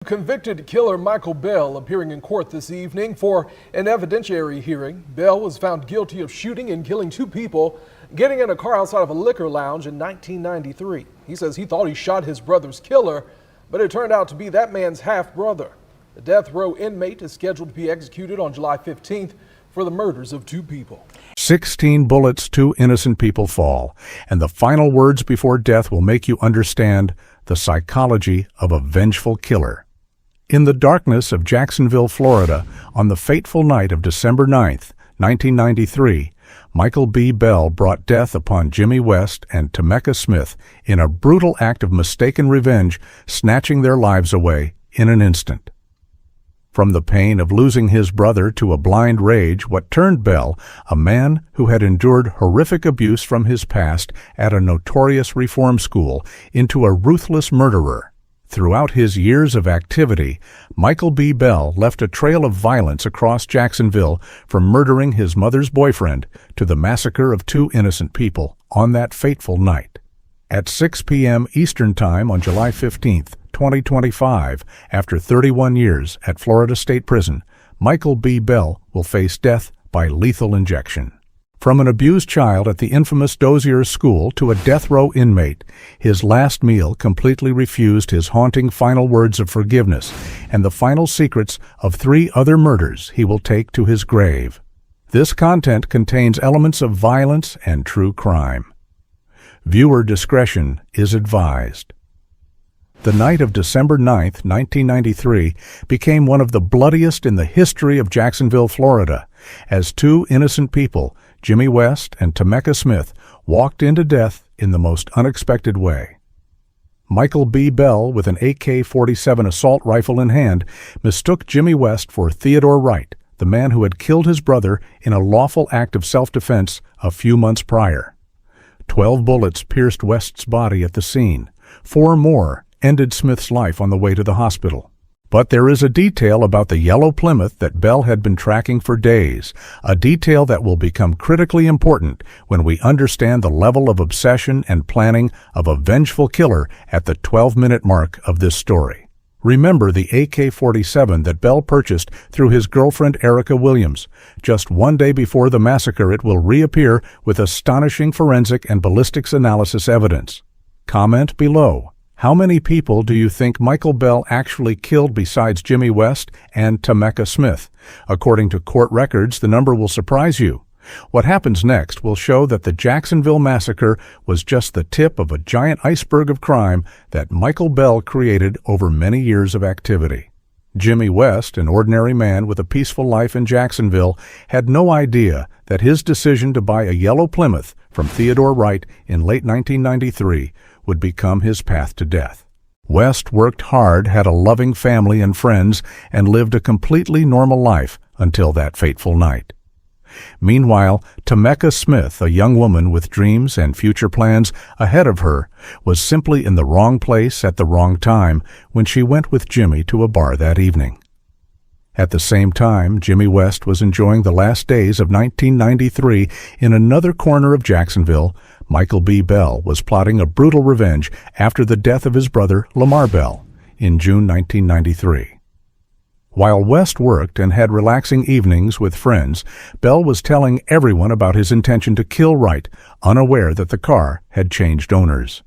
Convicted killer Michael Bell appearing in court this evening for an evidentiary hearing. Bell was found guilty of shooting and killing two people, getting in a car outside of a liquor lounge in 1993. He says he thought he shot his brother's killer, but it turned out to be that man's half-brother. The death row inmate is scheduled to be executed on July 15th for the murders of two people. 16 bullets, 2 innocent people fall, and the final words before death will make you understand the psychology of a vengeful killer. In the darkness of Jacksonville, Florida, on the fateful night of December 9th, 1993, Michael B. Bell brought death upon Jimmy West and Tameka Smith in a brutal act of mistaken revenge, snatching their lives away in an instant. From the pain of losing his brother to a blind rage, what turned Bell, a man who had endured horrific abuse from his past at a notorious reform school, into a ruthless murderer. Throughout his years of activity, Michael B. Bell left a trail of violence across Jacksonville, from murdering his mother's boyfriend to the massacre of 2 innocent people on that fateful night. At 6 p.m. Eastern Time on July 15th, 2025, after 31 years at Florida State Prison, Michael B. Bell will face death by lethal injection. From an abused child at the infamous Dozier School to a death row inmate, his last meal completely refused his haunting final words of forgiveness and the final secrets of 3 other murders he will take to his grave. This content contains elements of violence and true crime. Viewer discretion is advised. The night of December 9th, 1993, became one of the bloodiest in the history of Jacksonville, Florida, as 2 innocent people, Jimmy West and Tameka Smith, walked into death in the most unexpected way. Michael B. Bell, with an AK-47 assault rifle in hand, mistook Jimmy West for Theodore Wright, the man who had killed his brother in a lawful act of self-defense a few months prior. 12 bullets pierced West's body at the scene. 4 more ended Smith's life on the way to the hospital. But there is a detail about the yellow Plymouth that Bell had been tracking for days, a detail that will become critically important when we understand the level of obsession and planning of a vengeful killer at the 12-minute mark of this story. Remember the AK-47 that Bell purchased through his girlfriend Erica Williams. Just 1 day before the massacre, it will reappear with astonishing forensic and ballistics analysis evidence. Comment below. How many people do you think Michael Bell actually killed besides Jimmy West and Tameka Smith? According to court records, the number will surprise you. What happens next will show that the Jacksonville massacre was just the tip of a giant iceberg of crime that Michael Bell created over many years of activity. Jimmy West, an ordinary man with a peaceful life in Jacksonville, had no idea that his decision to buy a yellow Plymouth from Theodore Wright in late 1993 would become his path to death. West worked hard, had a loving family and friends, and lived a completely normal life until that fateful night. Meanwhile, Tameka Smith, a young woman with dreams and future plans ahead of her, was simply in the wrong place at the wrong time when she went with Jimmy to a bar that evening. At the same time, Jimmy West was enjoying the last days of 1993 in another corner of Jacksonville. Michael B. Bell was plotting a brutal revenge after the death of his brother Lamar Bell in June 1993. While West worked and had relaxing evenings with friends, Bell was telling everyone about his intention to kill Wright, unaware that the car had changed owners.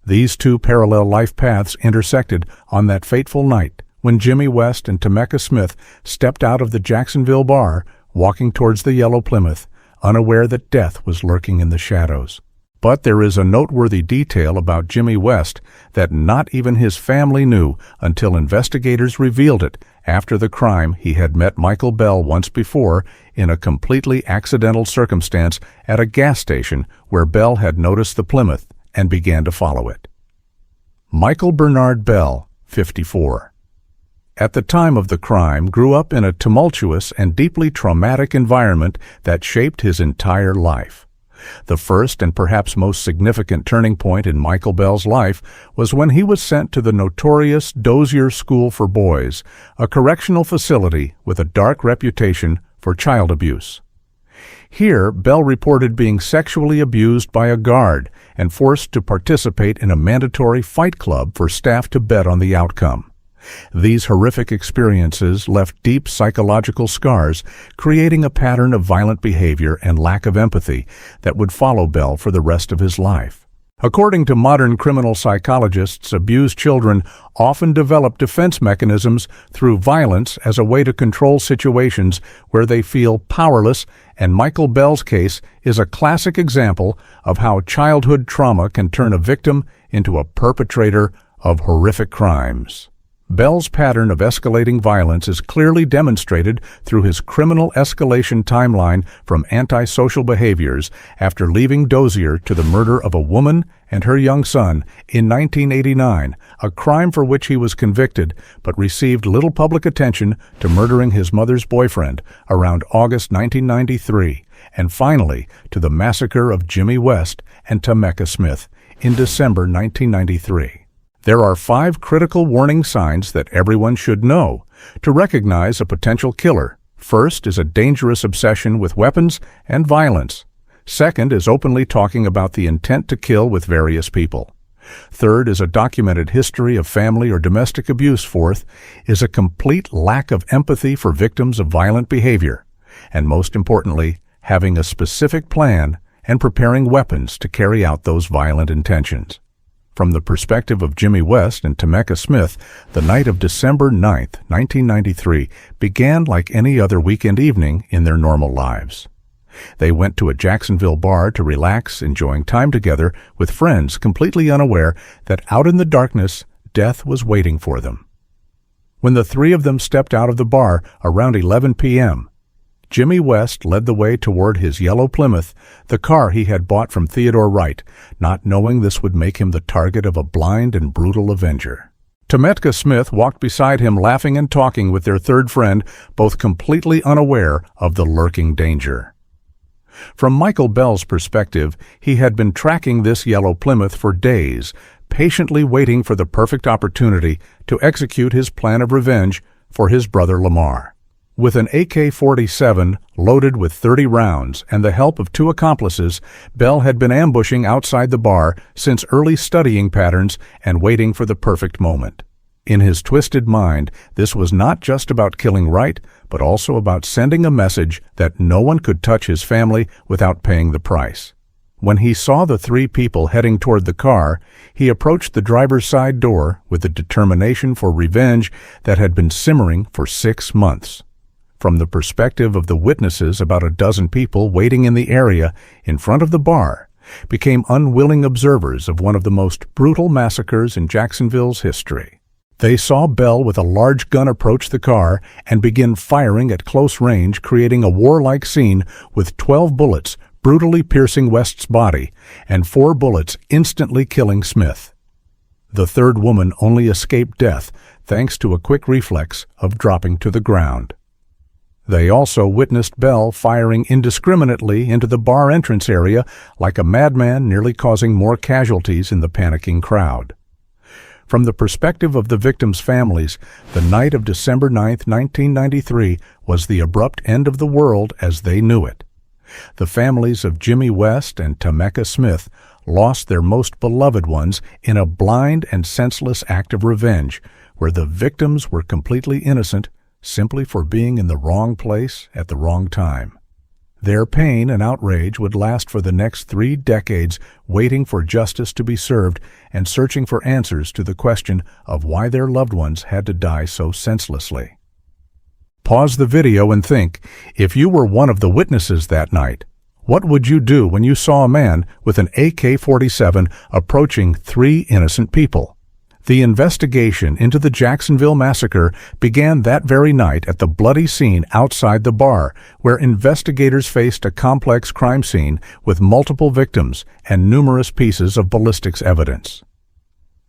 These 2 parallel life paths intersected on that fateful night when Jimmy West and Tameka Smith stepped out of the Jacksonville bar, walking towards the yellow Plymouth, unaware that death was lurking in the shadows. But there is a noteworthy detail about Jimmy West that not even his family knew until investigators revealed it after the crime. He had met Michael Bell once before in a completely accidental circumstance at a gas station where Bell had noticed the Plymouth and began to follow it. Michael Bernard Bell, 54. At the time of the crime, grew up in a tumultuous and deeply traumatic environment that shaped his entire life. The first and perhaps most significant turning point in Michael Bell's life was when he was sent to the notorious Dozier School for Boys, a correctional facility with a dark reputation for child abuse. Here, Bell reported being sexually abused by a guard and forced to participate in a mandatory fight club for staff to bet on the outcome. These horrific experiences left deep psychological scars, creating a pattern of violent behavior and lack of empathy that would follow Bell for the rest of his life. According to modern criminal psychologists, abused children often develop defense mechanisms through violence as a way to control situations where they feel powerless, and Michael Bell's case is a classic example of how childhood trauma can turn a victim into a perpetrator of horrific crimes. Bell's pattern of escalating violence is clearly demonstrated through his criminal escalation timeline from antisocial behaviors after leaving Dozier to the murder of a woman and her young son in 1989, a crime for which he was convicted but received little public attention, to murdering his mother's boyfriend around August 1993, and finally to the massacre of Jimmy West and Tameka Smith in December 1993. There are 5 critical warning signs that everyone should know to recognize a potential killer. First is a dangerous obsession with weapons and violence. Second is openly talking about the intent to kill with various people. Third is a documented history of family or domestic abuse. Fourth is a complete lack of empathy for victims of violent behavior. And most importantly, having a specific plan and preparing weapons to carry out those violent intentions. From the perspective of Jimmy West and Tameka Smith, the night of December 9, 1993, began like any other weekend evening in their normal lives. They went to a Jacksonville bar to relax, enjoying time together with friends, completely unaware that out in the darkness, death was waiting for them. When the 3 of them stepped out of the bar around 11 p.m., Jimmy West led the way toward his yellow Plymouth, the car he had bought from Theodore Wright, not knowing this would make him the target of a blind and brutal avenger. Tameka Smith walked beside him, laughing and talking with their third friend, both completely unaware of the lurking danger. From Michael Bell's perspective, he had been tracking this yellow Plymouth for days, patiently waiting for the perfect opportunity to execute his plan of revenge for his brother Lamar. With an AK-47 loaded with 30 rounds and the help of 2 accomplices, Bell had been ambushing outside the bar since early, studying patterns and waiting for the perfect moment. In his twisted mind, this was not just about killing Wright, but also about sending a message that no one could touch his family without paying the price. When he saw the 3 people heading toward the car, he approached the driver's side door with the determination for revenge that had been simmering for 6 months. From the perspective of the witnesses, about a dozen people waiting in the area in front of the bar became unwilling observers of one of the most brutal massacres in Jacksonville's history. They saw Bell with a large gun approach the car and begin firing at close range, creating a warlike scene with 12 bullets brutally piercing West's body and 4 bullets instantly killing Smith. The third woman only escaped death thanks to a quick reflex of dropping to the ground. They also witnessed Bell firing indiscriminately into the bar entrance area like a madman, nearly causing more casualties in the panicking crowd. From the perspective of the victims' families, the night of December 9, 1993 was the abrupt end of the world as they knew it. The families of Jimmy West and Tameka Smith lost their most beloved ones in a blind and senseless act of revenge, where the victims were completely innocent simply for being in the wrong place at the wrong time. Their pain and outrage would last for the next 3 decades, waiting for justice to be served and searching for answers to the question of why their loved ones had to die so senselessly. Pause the video and think, if you were one of the witnesses that night, what would you do when you saw a man with an AK-47 approaching 3 innocent people? The investigation into the Jacksonville massacre began that very night at the bloody scene outside the bar, where investigators faced a complex crime scene with multiple victims and numerous pieces of ballistics evidence.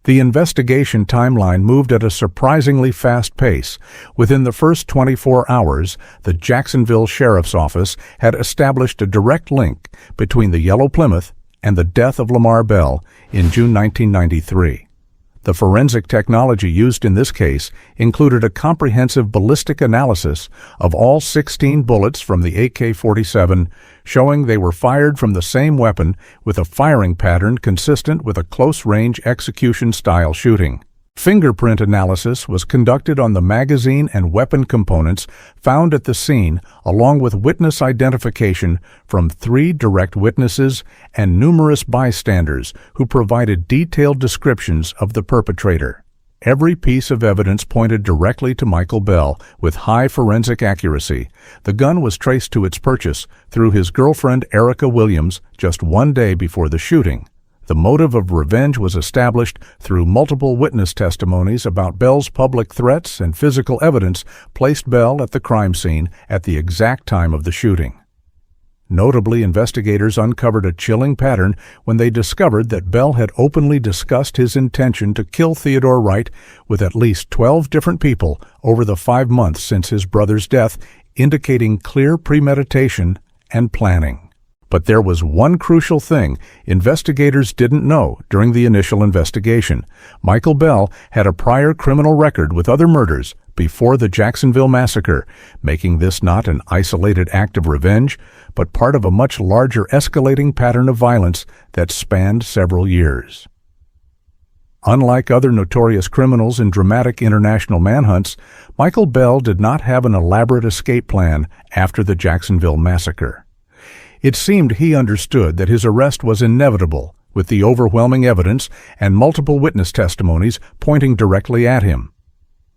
The investigation timeline moved at a surprisingly fast pace. Within the first 24 hours, the Jacksonville Sheriff's Office had established a direct link between the yellow Plymouth and the death of Lamar Bell in June 1993. The forensic technology used in this case included a comprehensive ballistic analysis of all 16 bullets from the AK-47, showing they were fired from the same weapon with a firing pattern consistent with a close-range execution-style shooting. Fingerprint analysis was conducted on the magazine and weapon components found at the scene, along with witness identification from 3 direct witnesses and numerous bystanders who provided detailed descriptions of the perpetrator. Every piece of evidence pointed directly to Michael Bell with high forensic accuracy. The gun was traced to its purchase through his girlfriend Erica Williams just 1 day before the shooting. The motive of revenge was established through multiple witness testimonies about Bell's public threats, and physical evidence placed Bell at the crime scene at the exact time of the shooting. Notably, investigators uncovered a chilling pattern when they discovered that Bell had openly discussed his intention to kill Theodore Wright with at least 12 different people over the 5 months since his brother's death, indicating clear premeditation and planning. But there was one crucial thing investigators didn't know during the initial investigation. Michael Bell had a prior criminal record with other murders before the Jacksonville massacre, making this not an isolated act of revenge, but part of a much larger escalating pattern of violence that spanned several years. Unlike other notorious criminals in dramatic international manhunts, Michael Bell did not have an elaborate escape plan after the Jacksonville massacre. It seemed he understood that his arrest was inevitable, with the overwhelming evidence and multiple witness testimonies pointing directly at him.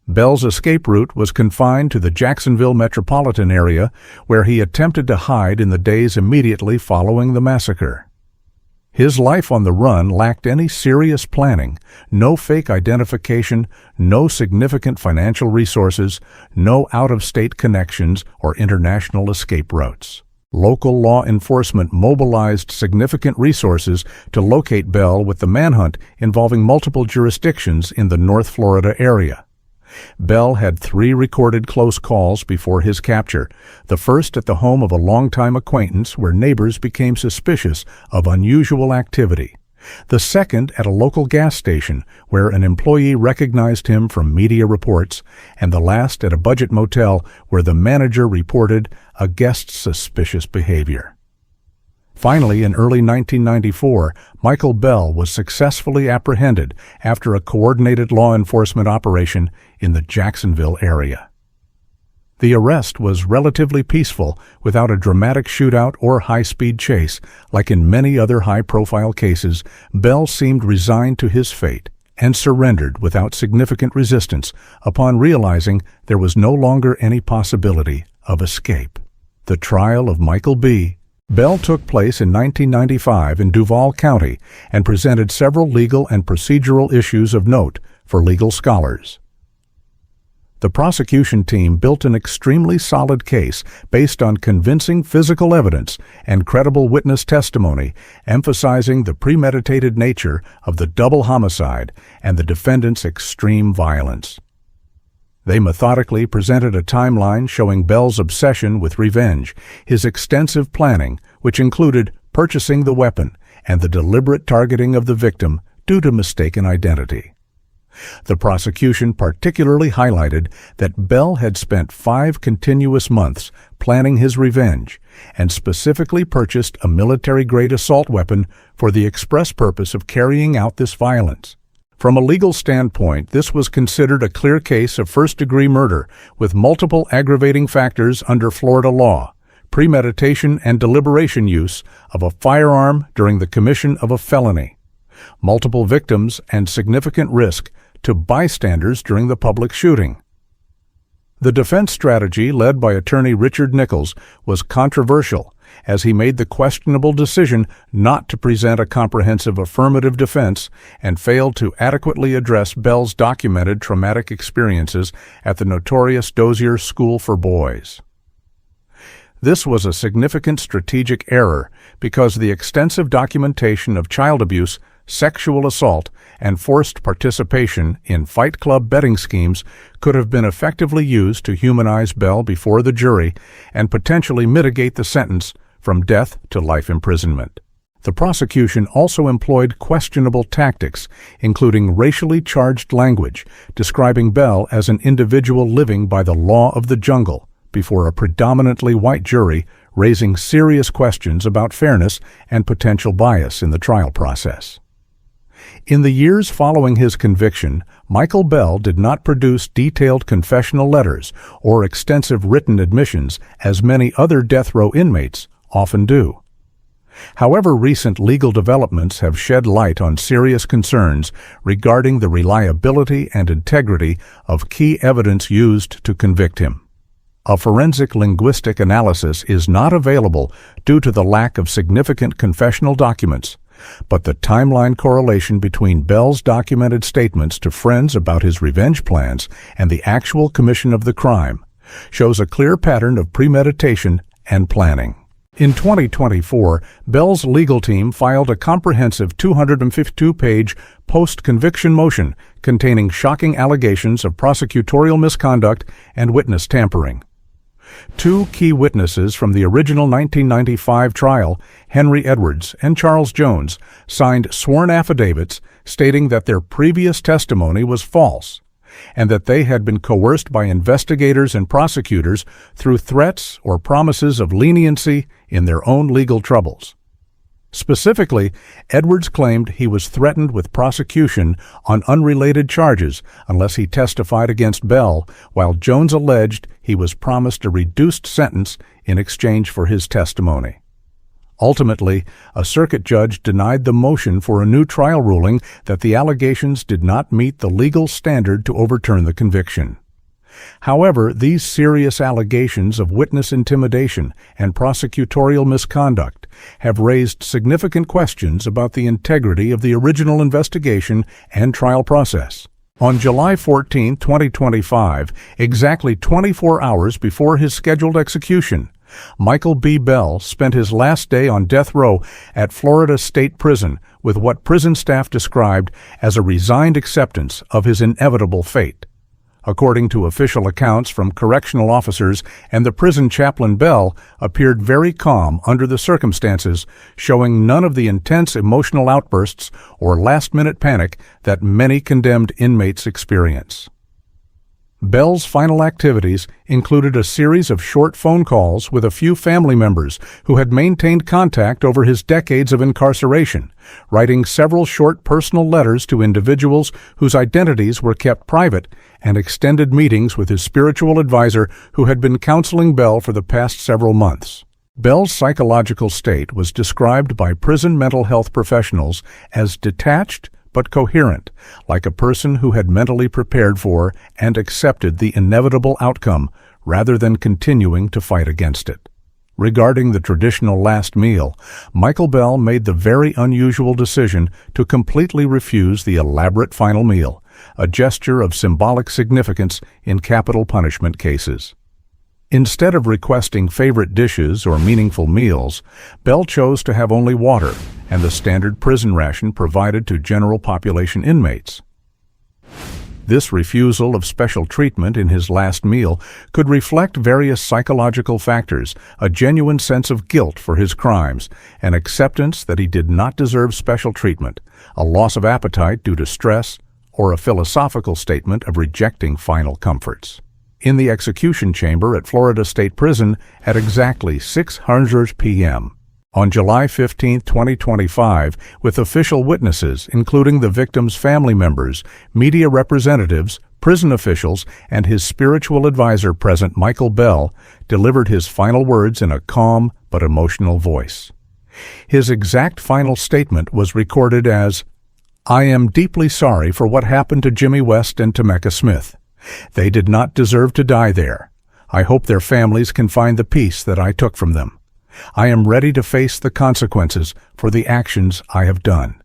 Bell's escape route was confined to the Jacksonville metropolitan area, where he attempted to hide in the days immediately following the massacre. His life on the run lacked any serious planning, no fake identification, no significant financial resources, no out-of-state connections or international escape routes. Local law enforcement mobilized significant resources to locate Bell, with the manhunt involving multiple jurisdictions in the North Florida area. Bell had 3 recorded close calls before his capture, the first at the home of a longtime acquaintance where neighbors became suspicious of unusual activity. The second at a local gas station where an employee recognized him from media reports, and the last at a budget motel where the manager reported a guest's suspicious behavior. Finally, in early 1994, Michael Bell was successfully apprehended after a coordinated law enforcement operation in the Jacksonville area. The arrest was relatively peaceful, without a dramatic shootout or high-speed chase. Like in many other high-profile cases, Bell seemed resigned to his fate and surrendered without significant resistance upon realizing there was no longer any possibility of escape. The trial of Michael B. Bell took place in 1995 in Duval County and presented several legal and procedural issues of note for legal scholars. The prosecution team built an extremely solid case based on convincing physical evidence and credible witness testimony, emphasizing the premeditated nature of the double homicide and the defendant's extreme violence. They methodically presented a timeline showing Bell's obsession with revenge, his extensive planning, which included purchasing the weapon, and the deliberate targeting of the victim due to mistaken identity. The prosecution particularly highlighted that Bell had spent 5 continuous months planning his revenge and specifically purchased a military-grade assault weapon for the express purpose of carrying out this violence. From a legal standpoint, this was considered a clear case of first-degree murder with multiple aggravating factors under Florida law: premeditation and deliberation use of a firearm during the commission of a felony, multiple victims, and significant risk to bystanders during the public shooting. The defense strategy, led by attorney Richard Nichols, was controversial, as he made the questionable decision not to present a comprehensive affirmative defense and failed to adequately address Bell's documented traumatic experiences at the notorious Dozier School for Boys. This was a significant strategic error because the extensive documentation of child abuse, sexual assault, and forced participation in Fight Club betting schemes could have been effectively used to humanize Bell before the jury and potentially mitigate the sentence from death to life imprisonment. The prosecution also employed questionable tactics, including racially charged language, describing Bell as an individual living by the law of the jungle before a predominantly white jury, raising serious questions about fairness and potential bias in the trial process. In the years following his conviction, Michael Bell did not produce detailed confessional letters or extensive written admissions as many other death row inmates often do. However, recent legal developments have shed light on serious concerns regarding the reliability and integrity of key evidence used to convict him. A forensic linguistic analysis is not available due to the lack of significant confessional documents, but the timeline correlation between Bell's documented statements to friends about his revenge plans and the actual commission of the crime shows a clear pattern of premeditation and planning. In 2024, Bell's legal team filed a comprehensive 252-page post-conviction motion containing shocking allegations of prosecutorial misconduct and witness tampering. Two key witnesses from the original 1995 trial, Henry Edwards and Charles Jones, signed sworn affidavits stating that their previous testimony was false and that they had been coerced by investigators and prosecutors through threats or promises of leniency in their own legal troubles. Specifically, Edwards claimed he was threatened with prosecution on unrelated charges unless he testified against Bell, while Jones alleged he was promised a reduced sentence in exchange for his testimony. Ultimately, a circuit judge denied the motion for a new trial ruling that the allegations did not meet the legal standard to overturn the conviction. However, these serious allegations of witness intimidation and prosecutorial misconduct have raised significant questions about the integrity of the original investigation and trial process. On July 14, 2025, exactly 24 hours before his scheduled execution, Michael B. Bell spent his last day on death row at Florida State Prison with what prison staff described as a resigned acceptance of his inevitable fate. According to official accounts from correctional officers and the prison chaplain, Bell appeared very calm under the circumstances, showing none of the intense emotional outbursts or last-minute panic that many condemned inmates experience. Bell's final activities included a series of short phone calls with a few family members who had maintained contact over his decades of incarceration, writing several short personal letters to individuals whose identities were kept private, and extended meetings with his spiritual advisor who had been counseling Bell for the past several months. Bell's psychological state was described by prison mental health professionals as detached but coherent, like a person who had mentally prepared for and accepted the inevitable outcome rather than continuing to fight against it. Regarding the traditional last meal, Michael Bell made the very unusual decision to completely refuse the elaborate final meal, a gesture of symbolic significance in capital punishment cases. Instead of requesting favorite dishes or meaningful meals, Bell chose to have only water and the standard prison ration provided to general population inmates. This refusal of special treatment in his last meal could reflect various psychological factors, a genuine sense of guilt for his crimes, an acceptance that he did not deserve special treatment, a loss of appetite due to stress, or a philosophical statement of rejecting final comforts. In the execution chamber at Florida State Prison at exactly 6:00 p.m. on July 15, 2025, with official witnesses including the victim's family members, media representatives, prison officials, and his spiritual advisor present, Michael Bell delivered his final words in a calm but emotional voice. His exact final statement was recorded as, "I am deeply sorry for what happened to Jimmy West and Tameka Smith. They did not deserve to die there. I hope their families can find the peace that I took from them. I am ready to face the consequences for the actions I have done."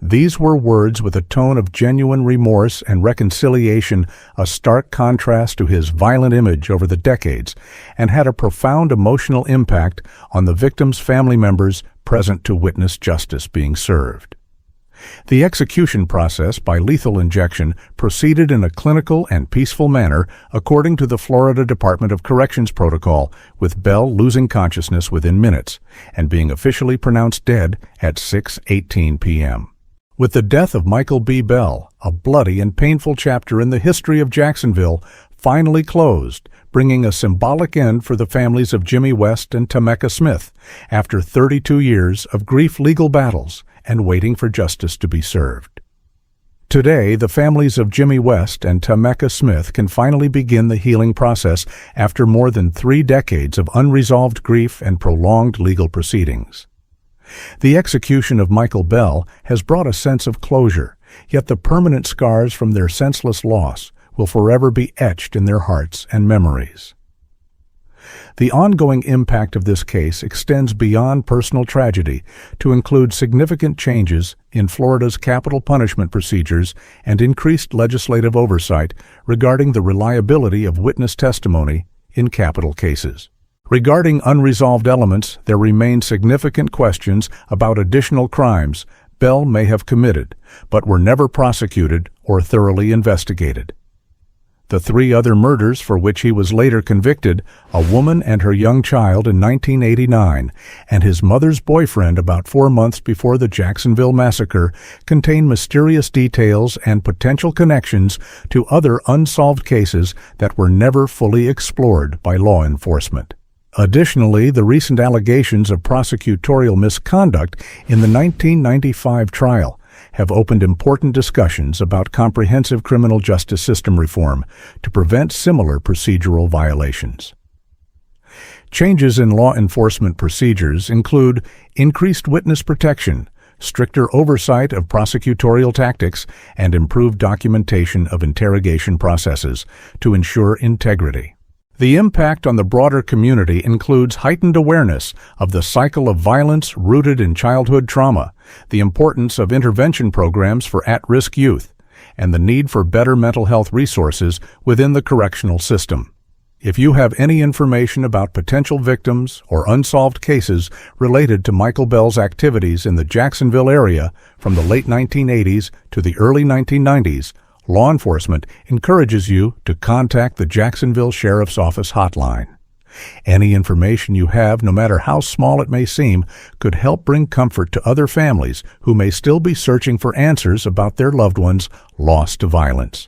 These were words with a tone of genuine remorse and reconciliation, a stark contrast to his violent image over the decades, and had a profound emotional impact on the victim's family members present to witness justice being served. The execution process by lethal injection proceeded in a clinical and peaceful manner according to the Florida Department of Corrections protocol, with Bell losing consciousness within minutes and being officially pronounced dead at 6:18 p.m. With the death of Michael B. Bell, a bloody and painful chapter in the history of Jacksonville finally closed, bringing a symbolic end for the families of Jimmy West and Tameka Smith after 32 years of grief legal battles and waiting for justice to be served. Today, the families of Jimmy West and Tameka Smith can finally begin the healing process after more than 3 decades of unresolved grief and prolonged legal proceedings. The execution of Michael Bell has brought a sense of closure, yet the permanent scars from their senseless loss will forever be etched in their hearts and memories. The ongoing impact of this case extends beyond personal tragedy to include significant changes in Florida's capital punishment procedures and increased legislative oversight regarding the reliability of witness testimony in capital cases. Regarding unresolved elements, there remain significant questions about additional crimes Bell may have committed, but were never prosecuted or thoroughly investigated. The 3 other murders for which he was later convicted, a woman and her young child in 1989, and his mother's boyfriend about 4 months before the Jacksonville massacre, contain mysterious details and potential connections to other unsolved cases that were never fully explored by law enforcement. Additionally, the recent allegations of prosecutorial misconduct in the 1995 trial have opened important discussions about comprehensive criminal justice system reform to prevent similar procedural violations. Changes in law enforcement procedures include increased witness protection, stricter oversight of prosecutorial tactics, and improved documentation of interrogation processes to ensure integrity. The impact on the broader community includes heightened awareness of the cycle of violence rooted in childhood trauma, the importance of intervention programs for at-risk youth, and the need for better mental health resources within the correctional system. If you have any information about potential victims or unsolved cases related to Michael Bell's activities in the Jacksonville area from the late 1980s to the early 1990s, law enforcement encourages you to contact the Jacksonville Sheriff's Office hotline. Any information you have, no matter how small it may seem, could help bring comfort to other families who may still be searching for answers about their loved ones lost to violence.